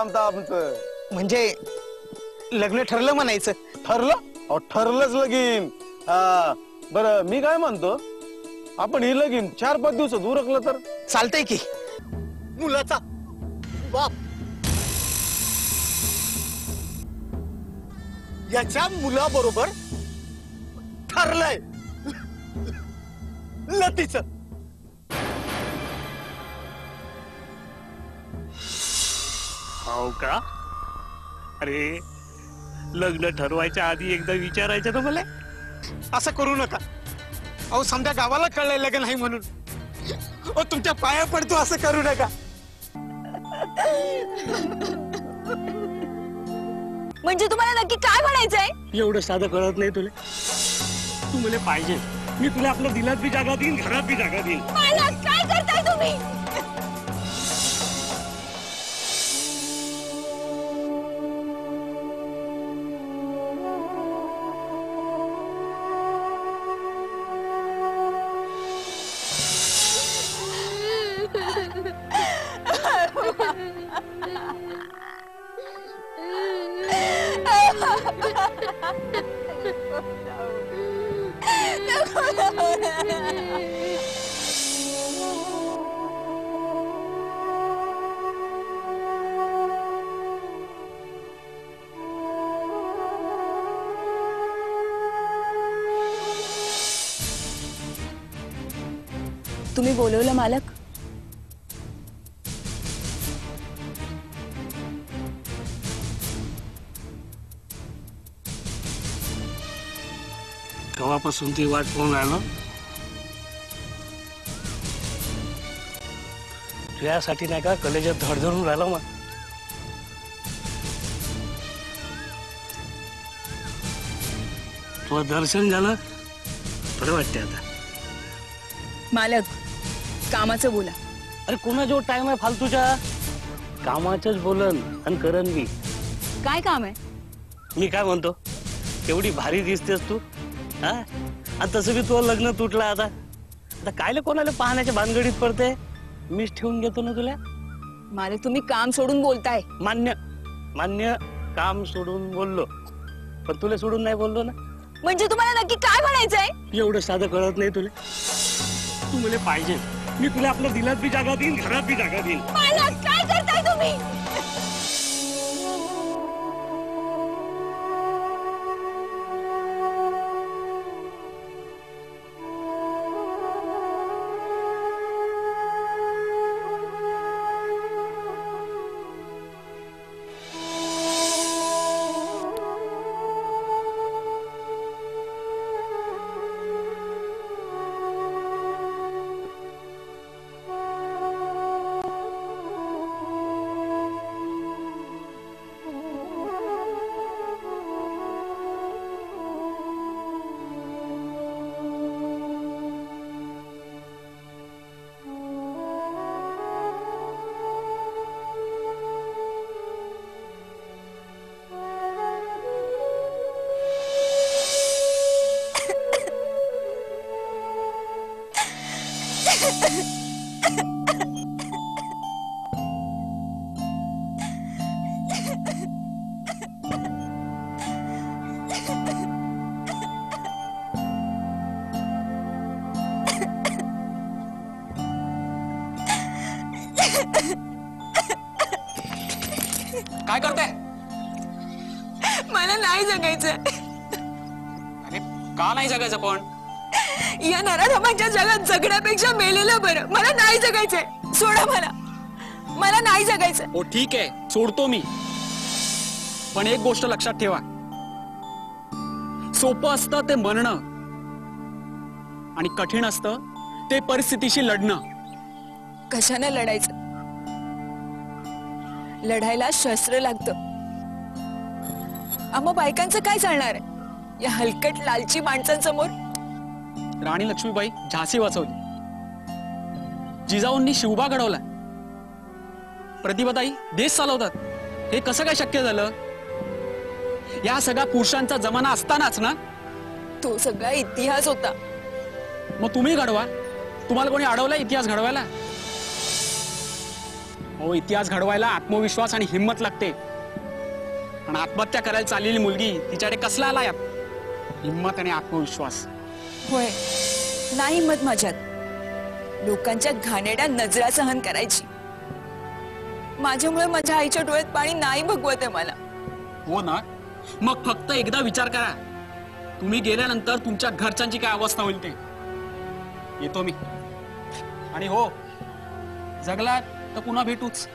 आमचं आमचं. म्हणजे लग्न ठरलं म्हणायचं. ठरलं? अहो ठरलंच लगीन. हा बरं मी काय म्हणतो, आपण हे लगीन 4-5 दिवसात उरकलं तर चालतंय की. मुलाचा बाप याच्या मुलाबरोबर ठरलंय लतीचं. हो का? अरे लग्न ठरवायच्या आधी एकदा विचारायचं ना मला. असं करू नका. अहो समजा गावाला कळलंय लग्न नाही म्हणून. अहो तुमच्या पाया पडतो, असं करू नका. म्हणजे तुम्हाला नक्की काय म्हणायचंय? एवढं साधं कळत नाही तुला. तू मला पाहिजे, मी तुला आपल्या दिलात बी जागा देईन, घरात बी जागा देईन. मालक काय करताय तुम्ही? तुम्ही बोलवलं मालक? केव्हापासून ती वाट पाहून राहिलो. तुझ्यासाठी नाही का कलेजात धडधडून राहिलो. मग तुला दर्शन झालं बरं वाटते आता. मालक कामाचं बोला. अरे कोणाजवळ टाइम आहे फालतूच्या? कामाचंच बोलन आणि करन बी. काय काम आहे? मी काय म्हणतो, एवढी भारी दिसतेस तू. हा आणि तसं बी तुझं लग्न तुटलं. आता कायले कोणाला पाहण्याच्या भानगडीत पडते. मीच ठेवून घेतो ना तुला. मालक तुम्ही काम सोडून बोलताय. मान्य मान्य, काम सोडून बोललो, पण तुला सोडून नाही बोललो ना. म्हणजे तुम्हाला नक्की काय म्हणायचंय? एवढं साधं कळत नाही तुला. तू मला पाहिजे, मी तुला आपल्या दिलात बी जागा देईन, घरात बी जागा देईन. मालक काय करताय तुम्ही? काय करताय? मला नाही जगायचंय. अरे का नाही जगायचं? पण या नराधमांच्या जगात जगण्यापेक्षा मेलेलं बरं. मला नाही जगायचंय. सोडा मला. मला नाही जगायचंय. हो ठीक आहे, सोडतो मी. पण एक गोष्ट लक्षात ठेवा, सोपं असतं ते म्हणणं आणि कठीण असतं ते परिस्थितीशी लढणं. कशाने लढायचं? लढायला शस्त्र लागतं. आम्हा बायकांचं काय चालणार आहे या हलकट लालची माणसांसमोर? राणी लक्ष्मीबाई झाशी वाचवली, जिजाऊंनी शिवबा घडवला, प्रतिभाताई देश चालवतात. हे कसं काय शक्य झालं? या सगळ्या पुरुषांचा जमाना असतानाच ना. तो सगळा इतिहास होता. मग तुम्ही घडवा. तुम्हाला कोणी अडवला इतिहास घडवायला? हो, इतिहास घडवायला आत्मविश्वास आणि हिंमत लागते. पण आत्महत्या करायला चाललेली मुलगी तिच्याकडे कसला आला यात हिंमत आणि आत्मविश्वास? होय, नाही हिंमत माझ्यात लोकांच्या घाणेरड्या नजरा सहन करायची. माझ्यामुळे माझ्या आईच्या डोळ्यात पाणी नाही भगवत आहे मला. हो ना, मग फक्त एकदा विचार करा, तुम्ही गेल्यानंतर तुमच्या घरच्यांची काय अवस्था होईल ते. येतो मी. आणि हो, जगलात तर पुन्हा भेटूच.